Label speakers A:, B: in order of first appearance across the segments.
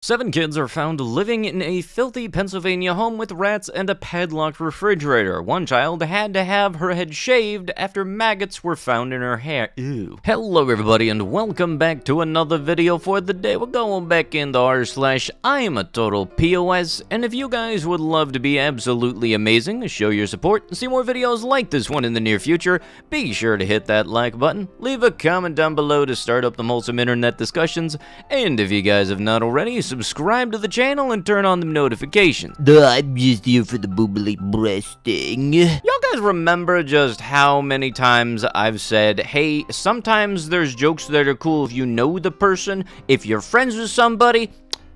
A: 7 kids are found living in a filthy Pennsylvania home with rats and a padlocked refrigerator. One child had to have her head shaved after maggots were found in her hair. Ew. Hello everybody and welcome back to another video for the day. We're going back in the r/iamatotalPOS, and if you guys would love to be absolutely amazing, show your support, and see more videos like this one in the near future, be sure to hit that like button, leave a comment down below to start up the wholesome internet discussions, and if you guys have not already, subscribe to the channel and turn on the notifications.
B: I'm just here for the boobly breasting.
A: Y'all guys remember just how many times I've said, hey, sometimes there's jokes that are cool if you know the person, if you're friends with somebody?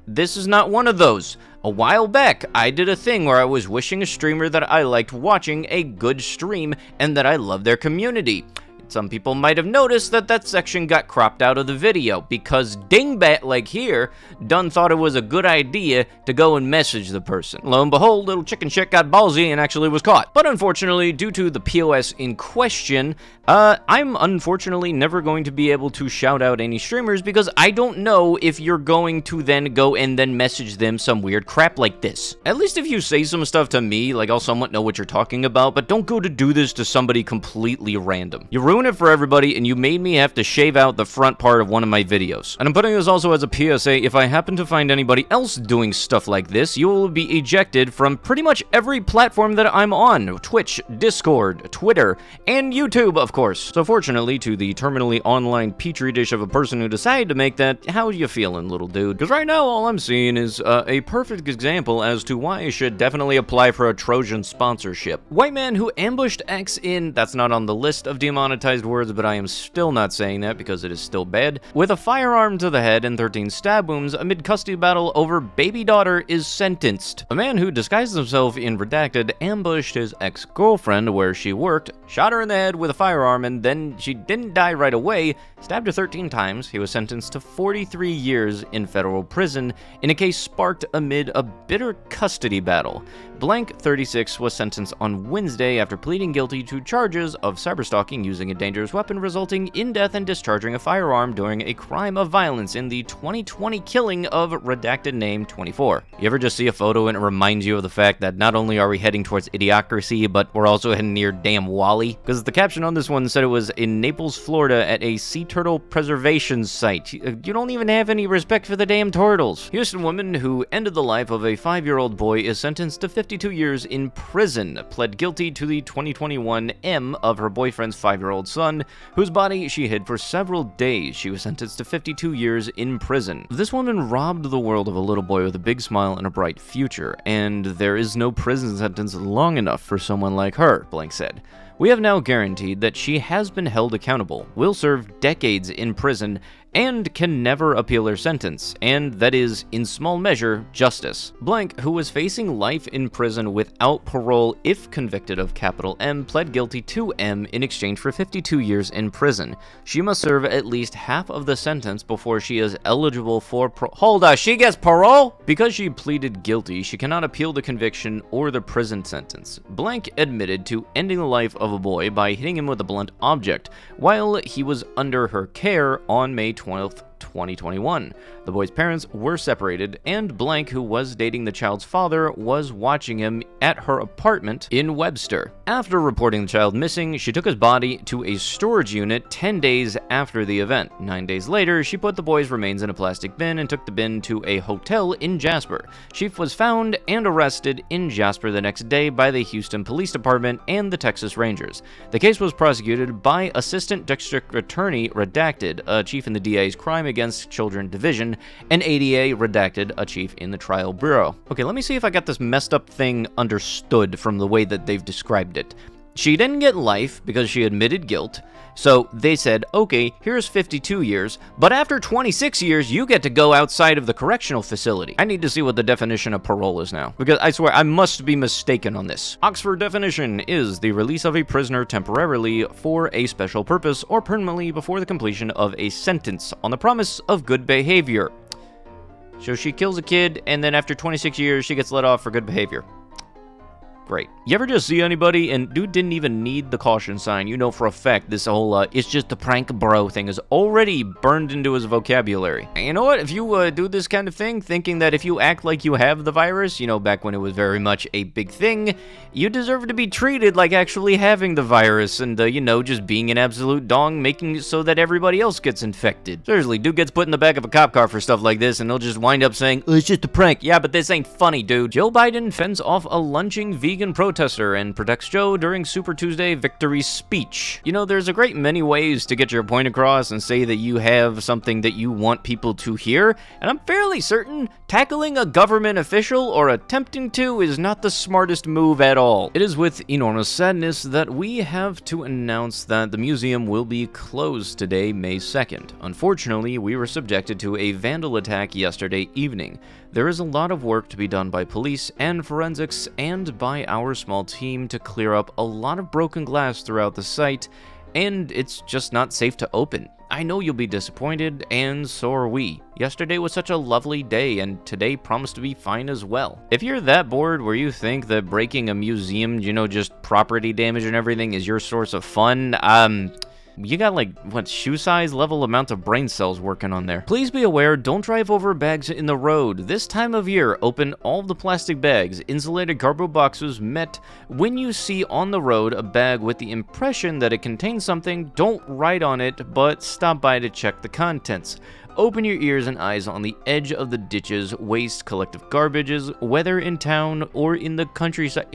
A: This is not one of those. A while back, I did a thing where I was wishing a streamer that I liked watching a good stream and that I love their community. Some people might have noticed that that section got cropped out of the video because dingbat like here done thought it was a good idea to go and message the person. Lo and behold, little chicken shit got ballsy and actually was caught. But unfortunately, due to the POS in question, I'm unfortunately never going to be able to shout out any streamers because I don't know if you're going to then go and then message them some weird crap like this. At least if you say some stuff to me, like I'll somewhat know what you're talking about, but don't go to do this to somebody completely random. You ruin it for everybody, and you made me have to shave out the front part of one of my videos. And I'm putting this also as a PSA, if I happen to find anybody else doing stuff like this, you will be ejected from pretty much every platform that I'm on. Twitch, Discord, Twitter, and YouTube, of course. So fortunately, to the terminally online petri dish of a person who decided to make that, how you feeling, little dude? Because right now, all I'm seeing is a perfect example as to why I should definitely apply for a Trojan sponsorship. White man who ambushed X in, that's not on the list of demonetized words, but I am still not saying that because it is still bad, with a firearm to the head and 13 stab wounds amid custody battle over baby daughter is sentenced. A man who disguised himself in redacted ambushed his ex-girlfriend where she worked, shot her in the head with a firearm, and then she didn't die right away, stabbed her 13 times. He was sentenced to 43 years in federal prison in a case sparked amid a bitter custody battle. Blank 36 was sentenced on Wednesday after pleading guilty to charges of cyberstalking using a dangerous weapon resulting in death and discharging a firearm during a crime of violence in the 2020 killing of redacted name 24. You ever just see a photo and it reminds you of the fact that not only are we heading towards idiocracy, but we're also heading near damn Wall-E? Because the caption on this one said it was in Naples, Florida at a sea turtle preservation site. You don't even have any respect for the damn turtles. Houston woman who ended the life of a 5-year-old boy is sentenced to 52 years in prison, pled guilty to the 2021 M of her boyfriend's 5-year-old son, whose body she hid for several days. She was sentenced to 52 years in prison. This woman robbed the world of a little boy with a big smile and a bright future, and there is no prison sentence long enough for someone like her, Blank said. We have now guaranteed that she has been held accountable, will serve decades in prison, and can never appeal her sentence, and that is, in small measure, justice. Blank, who was facing life in prison without parole if convicted of capital M, pled guilty to M in exchange for 52 years in prison. She must serve at least half of the sentence before she is eligible for Hold on, she gets parole? Because she pleaded guilty, she cannot appeal the conviction or the prison sentence. Blank admitted to ending the life of a boy by hitting him with a blunt object while he was under her care on May 12th, 2021. The boy's parents were separated, and Blank, who was dating the child's father, was watching him at her apartment in Webster. After reporting the child missing, she took his body to a storage unit 10 days after the event. 9 days later, she put the boy's remains in a plastic bin and took the bin to a hotel in Jasper. She was found and arrested in Jasper the next day by the Houston Police Department and the Texas Rangers. The case was prosecuted by Assistant District Attorney Redacted, a chief in the DA's Crime Against Children Division, and ADA Redacted, a chief in the Trial Bureau. Okay, let me see if I got this messed up thing understood from the way that they've described it. She didn't get life because she admitted guilt, so they said, okay, here's 52 years, but after 26 years, you get to go outside of the correctional facility. I need to see what the definition of parole is now, because I swear I must be mistaken on this. Oxford definition is the release of a prisoner temporarily for a special purpose or permanently before the completion of a sentence on the promise of good behavior. So she kills a kid, and then after 26 years, she gets let off for good behavior. Great. You ever just see anybody, and dude didn't even need the caution sign. You know for a fact this whole, it's just a prank bro thing is already burned into his vocabulary. And you know what? If you do this kind of thing, thinking that if you act like you have the virus, you know, back when it was very much a big thing, you deserve to be treated like actually having the virus and, you know, just being an absolute dong, making it so that everybody else gets infected. Seriously, dude gets put in the back of a cop car for stuff like this, and they'll just wind up saying, oh, it's just a prank. Yeah, but this ain't funny, dude. Joe Biden fends off a lunging vegan protester and protects Joe during Super Tuesday victory speech. You know, there's a great many ways to get your point across and say that you have something that you want people to hear, and I'm fairly certain tackling a government official or attempting to is not the smartest move at all. It is with enormous sadness that we have to announce that the museum will be closed today, May 2nd. Unfortunately, we were subjected to a vandal attack yesterday evening. There is a lot of work to be done by police and forensics and by our small team to clear up a lot of broken glass throughout the site, and it's just not safe to open. I know you'll be disappointed, and so are we. Yesterday was such a lovely day, and today promised to be fine as well. If you're that bored where you think that breaking a museum, you know, just property damage and everything is your source of fun, you got like, what, shoe size level amount of brain cells working on there. Please be aware, don't drive over bags in the road. This time of year, open all the plastic bags, insulated cardboard boxes met. When you see on the road a bag with the impression that it contains something, don't write on it, but stop by to check the contents. Open your ears and eyes on the edge of the ditches, waste, collective garbages, whether in town or in the countryside.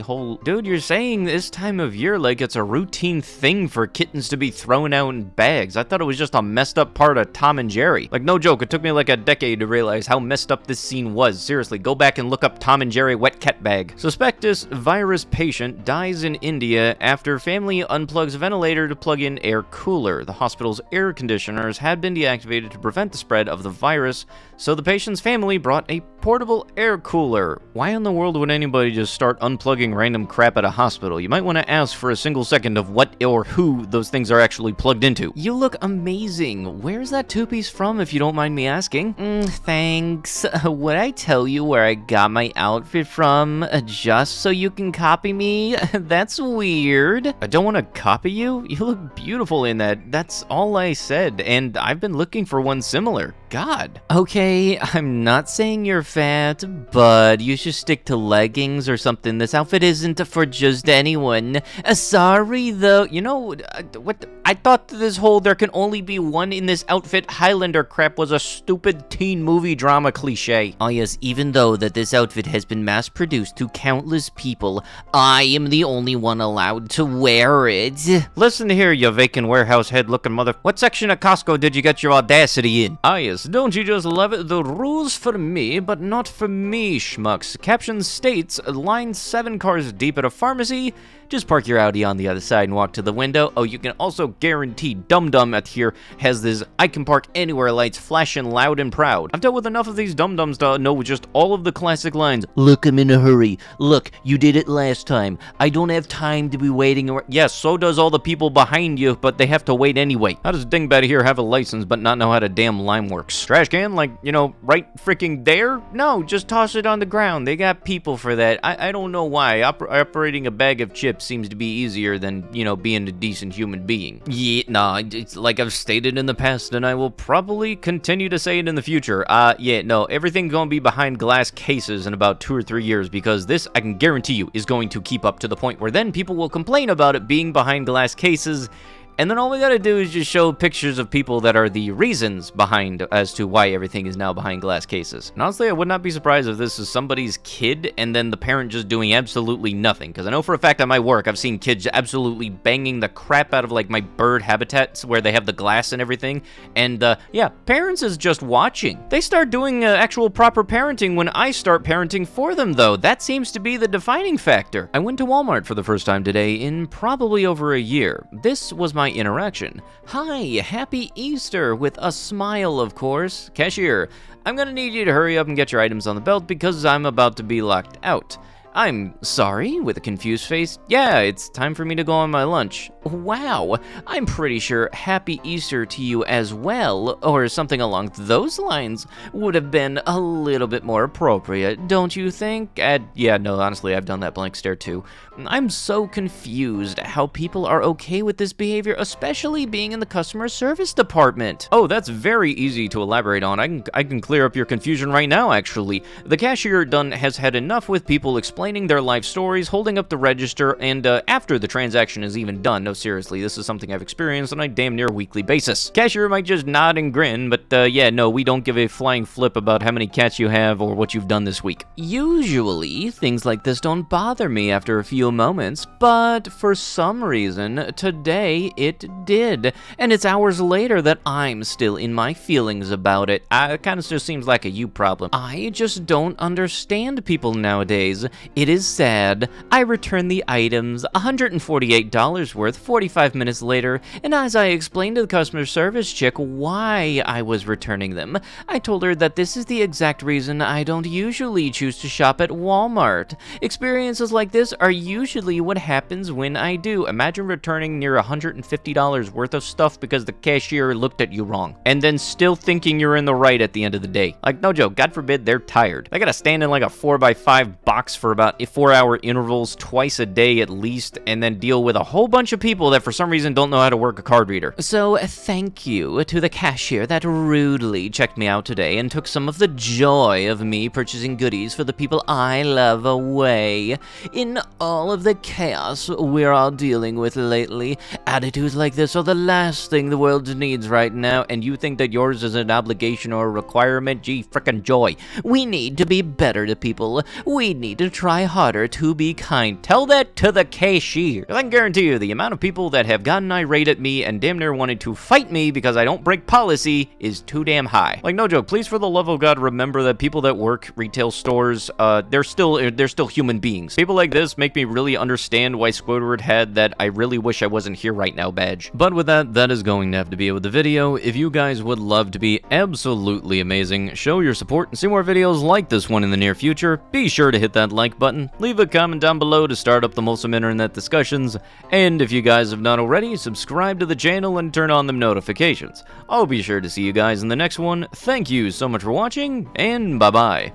A: Dude, you're saying this time of year like it's a routine thing for kittens to be thrown out in bags. I thought it was just a messed up part of Tom and Jerry. Like, no joke, it took me like a decade to realize how messed up this scene was. Seriously, go back and look up Tom and Jerry wet cat bag. Suspectus virus patient dies in India after family unplugs ventilator to plug in air cooler. The hospital's air conditioners had been deactivated to prevent the spread of the virus, so the patient's family brought a portable air cooler. Why in the world would anybody just start unplugging random crap at a hospital? You might want to ask for a single second of what or who those things are actually plugged into. You look amazing. Where's that two-piece from, if you don't mind me asking? Thanks. Would I tell you where I got my outfit from, just so you can copy me? That's weird. I don't want to copy you. You look beautiful in that. That's all I said, and I've been looking for one similar. God. Okay, I'm not saying you're fat, but you should stick to leggings or something. This outfit isn't for just anyone. Sorry, though. You know, what? I thought this whole there can only be one in this outfit Highlander crap was a stupid teen movie drama cliche. Oh yes, even though that this outfit has been mass-produced to countless people, I am the only one allowed to wear it. Listen here, you vacant warehouse head-looking mother. What section of Costco did you get your audacity in? Ah yes, don't you just love it? The rules for me, but not for me, schmucks. Caption states, line 7 cars deep at a pharmacy. Just park your Audi on the other side and walk to the window. Oh, you can also guarantee Dum-Dum at here has this I can park anywhere lights flashing loud and proud. I've dealt with enough of these Dum-Dums to know just all of the classic lines.
B: Look, I'm in a hurry. Look, you did it last time. I don't have time to be waiting around.
A: Yes, so does all the people behind you, but they have to wait anyway. How does Dingbat here have a license but not know how to damn lime works? Trash can, like, you know, right freaking there? No, just toss it on the ground. They got people for that. I don't know why. Operating a bag of chips seems to be easier than, you know, being a decent human being. Yeah, nah, it's like I've stated in the past, and I will probably continue to say it in the future. Yeah, no, everything's gonna be behind glass cases in about 2 or 3 years, because this, I can guarantee you, is going to keep up to the point where then people will complain about it being behind glass cases, and then all we gotta do is just show pictures of people that are the reasons behind as to why everything is now behind glass cases. And honestly, I would not be surprised if this is somebody's kid and then the parent just doing absolutely nothing. Because I know for a fact at my work, I've seen kids absolutely banging the crap out of like my bird habitats where they have the glass and everything. And yeah, parents is just watching. They start doing actual proper parenting when I start parenting for them though. That seems to be the defining factor. I went to Walmart for the first time today in probably over a year. This was my interaction. Hi, happy Easter, with a smile, of course. Cashier, I'm gonna need you to hurry up and get your items on the belt because I'm about to be locked out. I'm sorry, with a confused face. Yeah, it's time for me to go on my lunch. Wow, I'm pretty sure Happy Easter to you as well, or something along those lines, would have been a little bit more appropriate, don't you think? Yeah, no, honestly, I've done that blank stare too. I'm so confused how people are okay with this behavior, especially being in the customer service department. Oh, that's very easy to elaborate on. I can clear up your confusion right now, actually. The cashier has had enough with people explaining their life stories, holding up the register, and after the transaction is even done. No, seriously, this is something I've experienced on a damn near weekly basis. Cashier might just nod and grin, but yeah, no, we don't give a flying flip about how many cats you have or what you've done this week. Usually, things like this don't bother me after a few moments, but for some reason, today it did. And it's hours later that I'm still in my feelings about it. It kind of just seems like a you problem. I just don't understand people nowadays. It is sad. I returned the items, $148 worth, 45 minutes later, and as I explained to the customer service chick why I was returning them, I told her that this is the exact reason I don't usually choose to shop at Walmart. Experiences like this are usually what happens when I do. Imagine returning near $150 worth of stuff because the cashier looked at you wrong, and then still thinking you're in the right at the end of the day. Like, no joke, God forbid they're tired. They gotta stand in like a 4x5 box for about 4-hour intervals twice a day at least, and then deal with a whole bunch of people that for some reason don't know how to work a card reader. So thank you to the cashier that rudely checked me out today and took some of the joy of me purchasing goodies for the people I love away. In all of the chaos we're all dealing with lately, attitudes like this are the last thing the world needs right now, and you think that yours is an obligation or a requirement? Gee frickin' joy. We need to be better to people. We need to try harder to be kind. Tell that to the cashier. I can guarantee you the amount of people that have gotten irate at me and damn near wanted to fight me because I don't break policy is too damn high. Like, no joke, please for the love of God remember that people that work retail stores, they're still human beings. People like this make me really understand why Squidward had that I really wish I wasn't here right now badge. But with that is going to have to be it with the video. If you guys would love to be absolutely amazing, show your support and see more videos like this one in the near future, be sure to hit that like button, leave a comment down below to start up the wholesome internet discussions, and if you guys have not already, subscribe to the channel and turn on them notifications. I'll be sure to see you guys in the next one. Thank you so much for watching, and bye-bye.